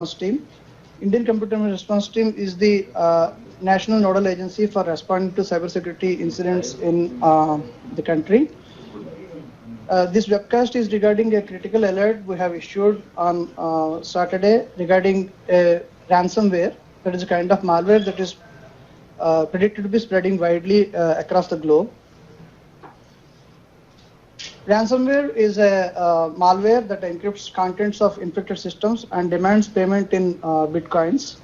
Response Team. Indian Computer Response Team is the national nodal agency for responding to cybersecurity incidents in the country. This webcast is regarding a critical alert we have issued on Saturday regarding a ransomware, that is a kind of malware that is predicted to be spreading widely across the globe. Ransomware is a malware that encrypts contents of infected systems and demands payment in bitcoins.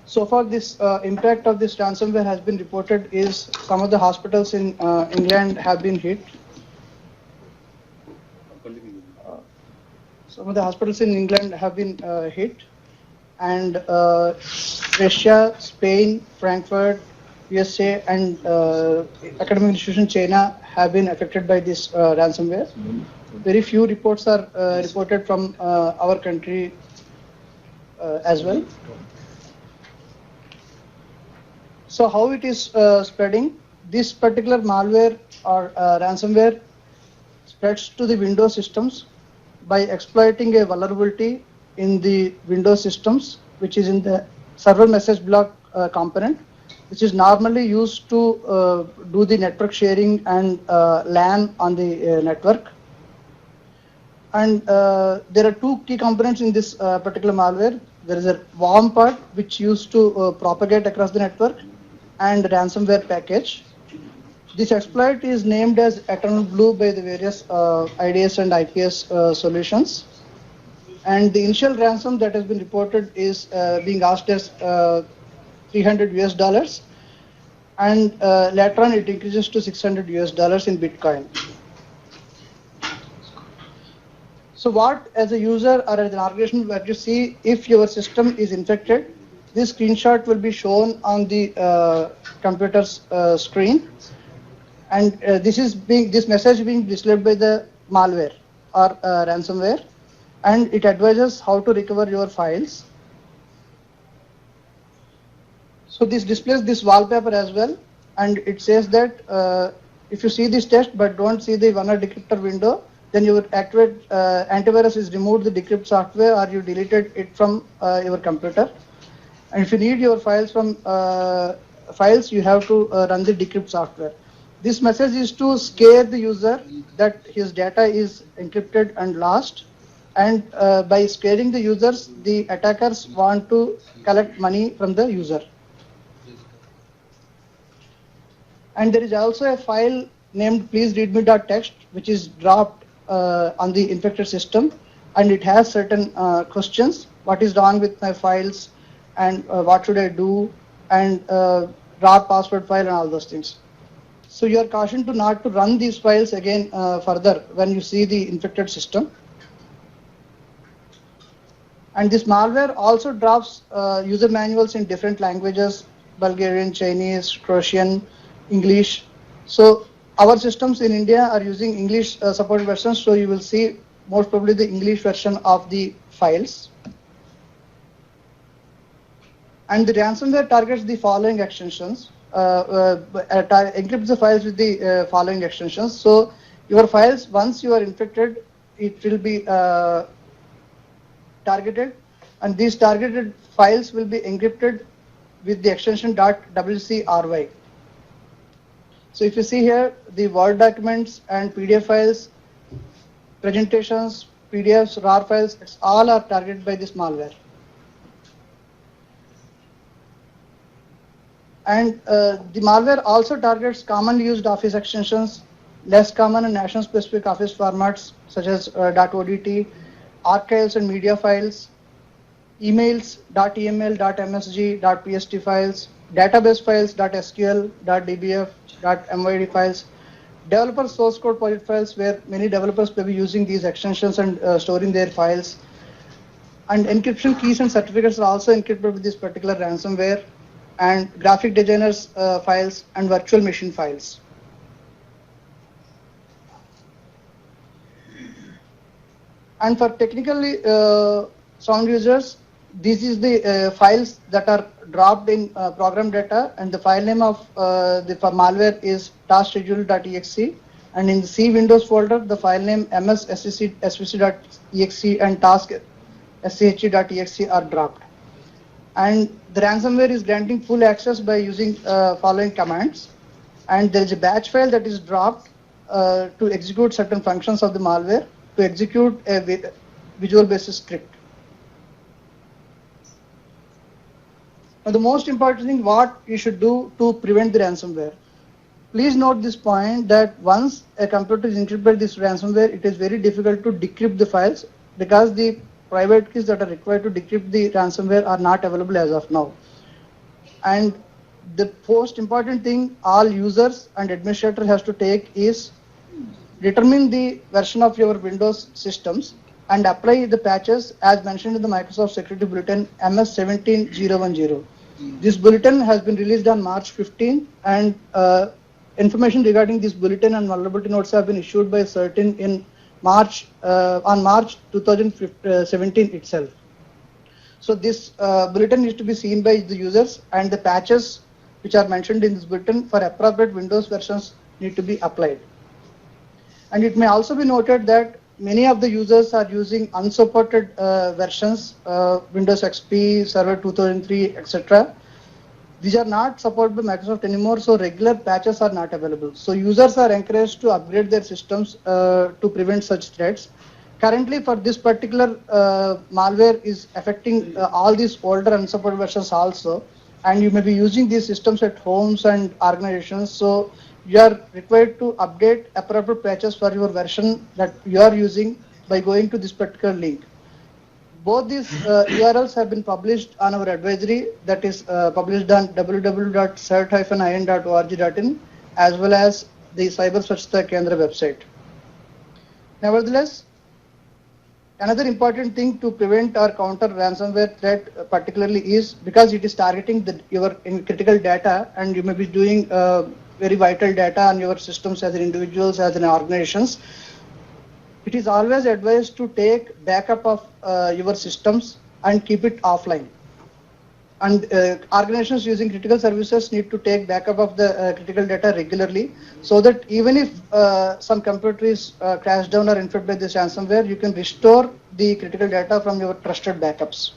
So far, this impact of this ransomware has been reported is some of the hospitals in England have been hit. Some of the hospitals in England have been hit, and Russia, Spain, Frankfurt, USA, and academic institution China have been affected by this ransomware. Very few reports are reported from our country as well. So how it is spreading? This particular malware or ransomware spreads to the Windows systems by exploiting a vulnerability in the Windows systems, which is in the server message block component, which is normally used to do the network sharing and LAN on the network. And there are two key components in this particular malware. There is a worm part, which used to propagate across the network, and ransomware package. This exploit is named as Eternal Blue by the various IDS and IPS solutions. And the initial ransom that has been reported is being asked as $300 and later on it increases to $600 in Bitcoin. So what, as a user or as an organization, where you see if your system is infected, this screenshot will be shown on the computer's screen, and this message being displayed by the malware or ransomware, and it advises how to recover your files. So this displays this wallpaper as well, and it says that if you see this text but don't see the WannaCry decryptor window, then you would activate antivirus is removed the decrypt software, or you deleted it from your computer. And if you need your files from files, you have to run the decrypt software. This message is to scare the user that his data is encrypted and lost. And by scaring the users, the attackers want to collect money from the user. And there is also a file named please-readme.txt, which is dropped on the infected system, and it has certain questions: what is wrong with my files, and what should I do, and raw password file, and all those things. So you are cautioned to not to run these files again further when you see the infected system. And this malware also drops user manuals in different languages: Bulgarian, Chinese, Croatian, English. So our systems in India are using English support versions, so you will see most probably the English version of the files. And the ransomware targets the following extensions, encrypts the files with the following extensions. So your files, once you are infected, it will be targeted, and these targeted files will be encrypted with the extension .wcry. So if you see here, the Word documents and PDF files, presentations, PDFs, RAR files, all are targeted by this malware. And the malware also targets commonly used Office extensions, less common and national-specific Office formats such as .odt, archives and media files, emails, .eml, .msg, .pst files, database files, .sql, .dbf, .myd files, developer source code project files, where many developers may be using these extensions and storing their files. And encryption keys and certificates are also encrypted with this particular ransomware, and graphic designers files and virtual machine files. And for technically sound users, this is the files that are dropped in program data, and the file name of the malware is taskschedule.exe. And in the C Windows folder, the file name ms.svc.exe and task.sch.exe are dropped. And the ransomware is granting full access by using following commands. And there is a batch file that is dropped to execute certain functions of the malware, to execute a Visual Basic script. Now, the most important thing, what you should do to prevent the ransomware. Please note this point that once a computer is encrypted by this ransomware, it is very difficult to decrypt the files because the private keys that are required to decrypt the ransomware are not available as of now. And the most important thing all users and administrator has to take is determine the version of your Windows systems and apply the patches as mentioned in the Microsoft Security Bulletin MS17010. This bulletin has been released on March 15, and information regarding this bulletin and vulnerability notes have been issued by CERT-In in March 2017 itself. So this bulletin needs to be seen by the users, and the patches which are mentioned in this bulletin for appropriate Windows versions need to be applied. And it may also be noted that many of the users are using unsupported versions, Windows XP, Server 2003, etc. These are not supported by Microsoft anymore, so regular patches are not available. So users are encouraged to upgrade their systems to prevent such threats. Currently, for this particular malware is affecting all these older unsupported versions also, and you may be using these systems at homes and organizations. So you are required to update appropriate patches for your version that you are using by going to this particular link. Both these URLs have been published on our advisory that is published on www.cert-in.org.in as well as the Cyber Swachhata Kendra website. Nevertheless, another important thing to prevent or counter ransomware threat particularly is because it is targeting your critical data, and you may be doing very vital data on your systems as an individuals, as an organizations. It is always advised to take backup of your systems and keep it offline. And organizations using critical services need to take backup of the critical data regularly, so that even if some computer is crashed down or infected by this ransomware, you can restore the critical data from your trusted backups.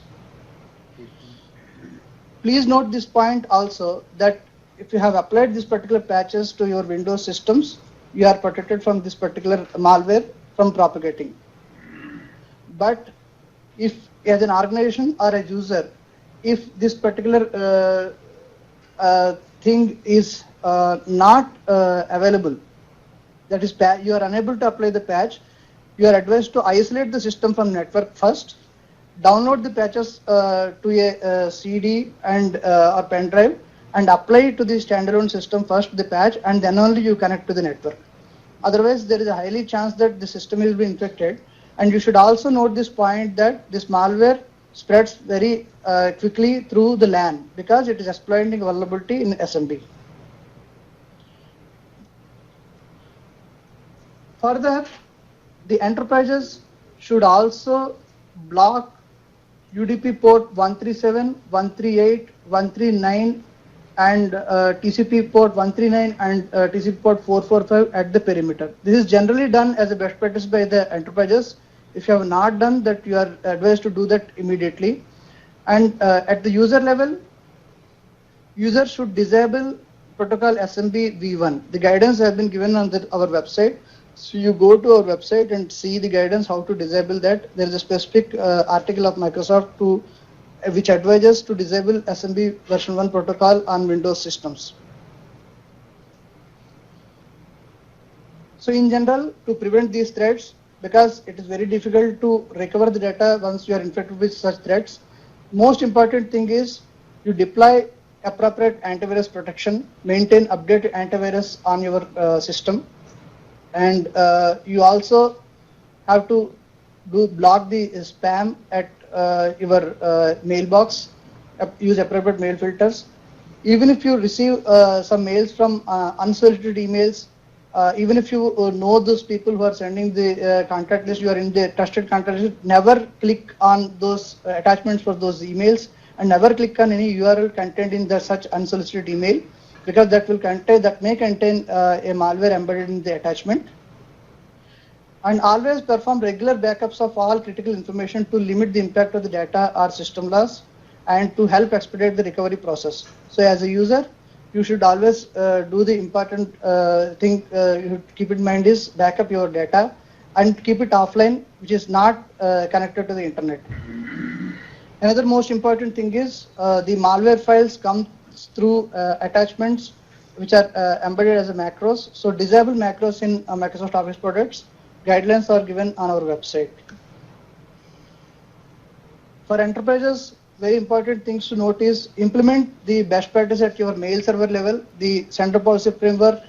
Please note this point also, that if you have applied these particular patches to your Windows systems, you are protected from this particular malware from propagating. But if as an organization or a user, if this particular thing is not available, that is you are unable to apply the patch, you are advised to isolate the system from network first, download the patches to a CD and or pen drive, and apply it to the standalone system first, the patch, and then only you connect to the network. Otherwise, there is a highly chance that the system will be infected. And you should also note this point that this malware spreads very quickly through the LAN because it is exploiting vulnerability in SMB. Further, the enterprises should also block UDP port 137, 138, 139 and TCP port 139 and TCP port 445 at the perimeter. This is generally done as a best practice by the enterprises. If you have not done that, you are advised to do that immediately. And at the user level, users should disable protocol SMB v1. The guidance has been given on our website. So you go to our website and see the guidance how to disable that. There is a specific article of Microsoft which advises to disable SMB version 1 protocol on Windows systems. So in general, to prevent these threats, because it is very difficult to recover the data once you are infected with such threats, most important thing is you deploy appropriate antivirus protection, maintain updated antivirus on your system, and you also have to block the spam at your mailbox, use appropriate mail filters. Even if you receive some mails from unsolicited emails, even if you know those people who are sending the contact list, you are in the trusted contact list, never click on those attachments for those emails, and never click on any URL contained in such unsolicited email, because that may contain a malware embedded in the attachment. And always perform regular backups of all critical information to limit the impact of the data or system loss and to help expedite the recovery process. So as a user, you should always do the important thing you should keep in mind is backup your data and keep it offline, which is not connected to the internet. Another most important thing is the malware files come through attachments which are embedded as a macros. So disable macros in Microsoft Office products. Guidelines are given on our website. For enterprises, very important things to note is implement the best practice at your mail server level, the Central Policy Framework,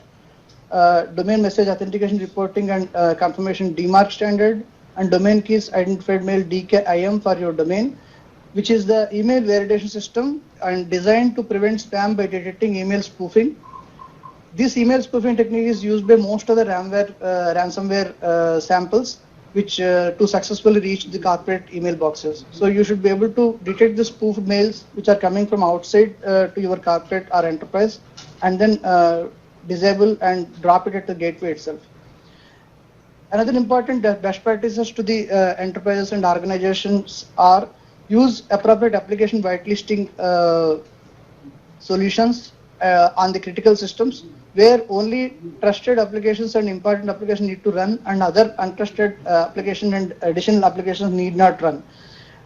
domain message authentication reporting and confirmation DMARC standard, and domain keys identified mail DKIM for your domain, which is the email validation system and designed to prevent spam by detecting email spoofing. This email spoofing technique is used by most of the ransomware samples, which to successfully reach the corporate email boxes. So you should be able to detect the spoofed mails which are coming from outside to your corporate or enterprise, and then disable and drop it at the gateway itself. Another important best practices to the enterprises and organizations are use appropriate application whitelisting solutions on the critical systems where only trusted applications and important applications need to run and other untrusted application and additional applications need not run.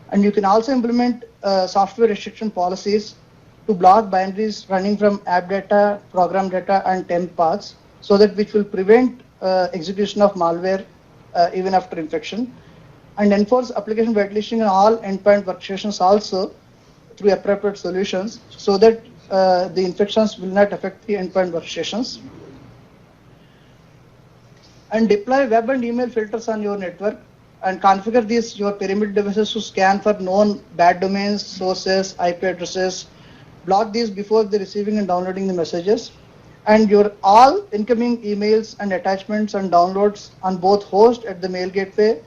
And you can also implement software restriction policies to block binaries running from app data, program data and temp paths, so that which will prevent execution of malware even after infection, and enforce application whitelisting on all endpoint workstations also through appropriate solutions so that the infections will not affect the endpoint workstations. And deploy web and email filters on your network and configure these your perimeter devices to scan for known bad domains, sources, IP addresses. Block these before the receiving and downloading the messages. And your all incoming emails and attachments and downloads on both host at the mail gateway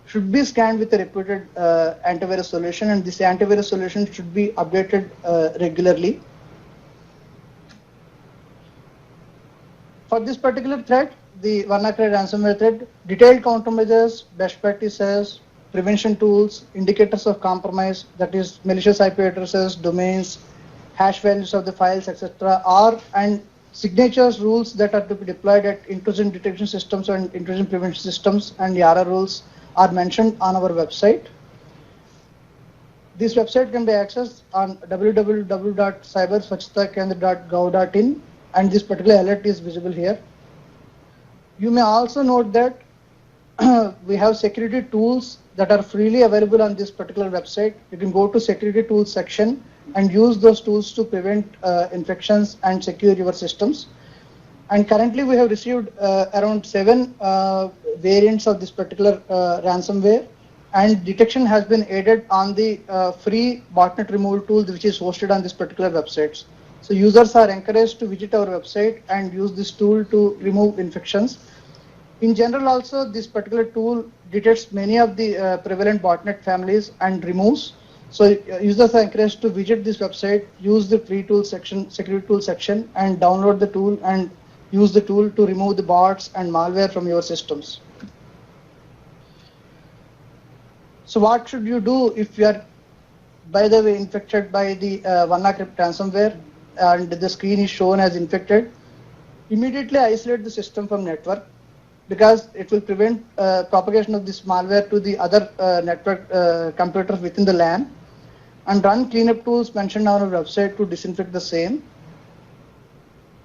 should be scanned with a reputed antivirus solution, and this antivirus solution should be updated regularly. For this particular threat, the WannaCry ransomware threat, detailed countermeasures, best practices, prevention tools, indicators of compromise, that is malicious IP addresses, domains, hash values of the files, etc., and signatures rules that are to be deployed at intrusion detection systems and intrusion prevention systems, and YARA rules are mentioned on our website. This website can be accessed on www.cyberswachhtakendra.gov.in, and this particular alert is visible here. You may also note that we have security tools that are freely available on this particular website. You can go to security tools section and use those tools to prevent infections and secure your systems. And currently we have received around 7 variants of this particular ransomware, and detection has been added on the free botnet removal tool which is hosted on this particular website. So users are encouraged to visit our website and use this tool to remove infections. In general also, this particular tool detects many of the prevalent botnet families and removes. So users are encouraged to visit this website, use the free tool section, security tool section, and download the tool and use the tool to remove the bots and malware from your systems. So what should you do if you are, by the way, infected by the WannaCry ransomware and the screen is shown as infected? Immediately isolate the system from network, because it will prevent propagation of this malware to the other network computers within the LAN, and run cleanup tools mentioned on our website to disinfect the same.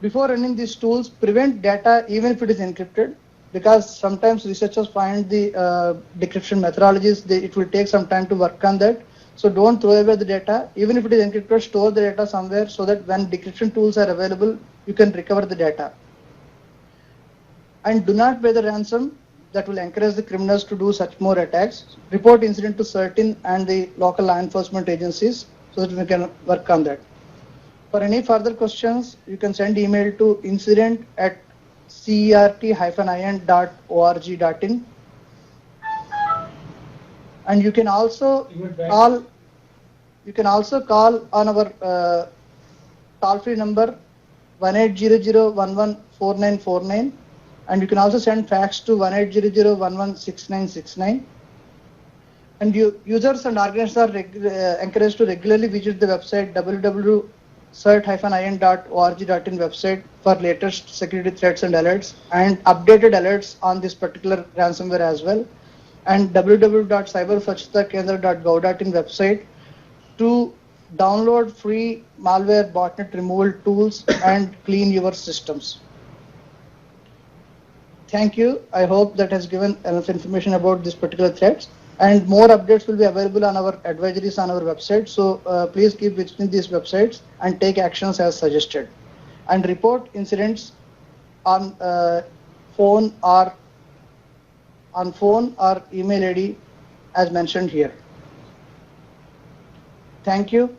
Before running these tools, prevent data even if it is encrypted, because sometimes researchers find the decryption methodologies, it will take some time to work on that. So don't throw away the data. Even if it is encrypted, store the data somewhere so that when decryption tools are available, you can recover the data. And do not pay the ransom that will encourage the criminals to do such more attacks. Report incident to CERT-In and the local law enforcement agencies so that we can work on that. For any further questions, you can send email to incident@cert-in.org.in, and you can also call on our toll-free number 1800 11 4949. And you can also send fax to 1800116969. And users and organizations are encouraged to regularly visit the website www.cert-in.org.in website for latest security threats and alerts and updated alerts on this particular ransomware as well. And www.cyberswachhtakendra.gov.in website to download free malware botnet removal tools and clean your systems. Thank you. I hope that has given enough information about this particular threats, and more updates will be available on our advisories on our website. So please keep visiting these websites and take actions as suggested, and report incidents on phone or email ID as mentioned here. Thank you.